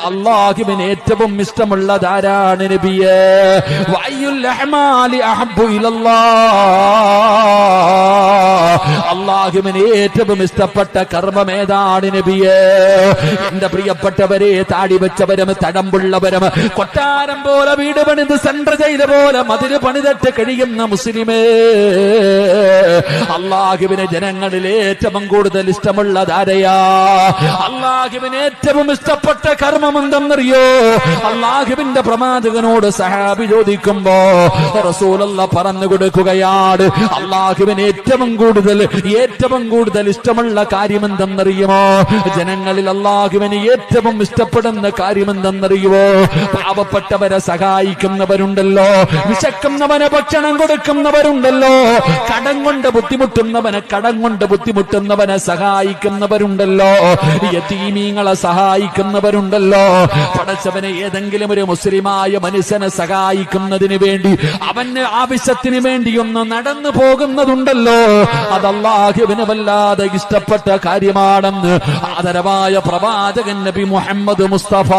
അല്ലാഹുവിന് ഏറ്റവും ഇഷ്ടമുള്ളതാരാണ് നബിയേ? വഅയ്യുൽ അഅ്മാലി അഹബ്ബു ഇലല്ലാഹ്, അല്ലാഹുവിന് ഏറ്റവും ഇഷ്ടപ്പെട്ട കർമ്മം ഏതാണ് നബിയേ? എന്റെ പ്രിയപ്പെട്ടവരെ, താടി വെച്ചവരും തടമ്പുള്ളവരും കൊട്ടാരം പോലെ വീട് പണിത് സെൻട്രൽ ജയില് പോലെ മതില് പണിതിട്ട് കഴിയുന്ന മുസ്ലിമേ, അല്ലാഹുവിന് ജനങ്ങളിൽ ഏറ്റവും കൂടുതൽ ഇഷ്ടമുള്ളതാരെയാ? അല്ലാഹുവിന് ഏറ്റവും ഇഷ്ടപ്പെട്ട കർമ്മം എന്തെന്നറിയോ? അല്ലാഹുവിന്റെ പ്രവാചകനോട് സഹാബി ചോദിക്കുമ്പോ റസൂലുള്ളാഹി പറഞ്ഞു കൊടുക്കുകയാണ്, അല്ലാഹുവിന് ഏറ്റവും കൂടുതൽ ഇഷ്ടമുള്ള കാര്യം എന്തെന്നറിയുമോ? ജനങ്ങളിൽ അല്ലാഹുവിന് ഏറ്റവും ഇഷ്ടപ്പെടുന്ന കാര്യം എന്തെന്നറിയുമോ? പാവപ്പെട്ടവരെ സഹായിക്കുന്നവരുണ്ടല്ലോ, വിശക്കുന്നവന് ഭക്ഷണം കൊടുക്കുന്നവരുണ്ടല്ലോ, കടം കൊണ്ട് ബുദ്ധിമുട്ടുന്നവനെ സഹായിക്കുന്നവരുണ്ടല്ലോ, യതീമീങ്ങളെ സഹായിക്കുന്നവരുണ്ടല്ലോ. പടച്ചവനെ, ഏതെങ്കിലും ഒരു മുസ്ലിമായ മനുഷ്യനെ സഹായിക്കുന്നതിന് വേണ്ടി, അവന്റെ ആവശ്യത്തിന് വേണ്ടി ഒന്ന് നടന്നു പോകുന്നതുണ്ടല്ലോ, അത് അല്ലാഹുവിന് വല്ലാതെ ഇഷ്ടപ്പെട്ട കാര്യമാണെന്ന് ആദരവായ പ്രവാചകൻ നബി മുഹമ്മദ് മുസ്തഫ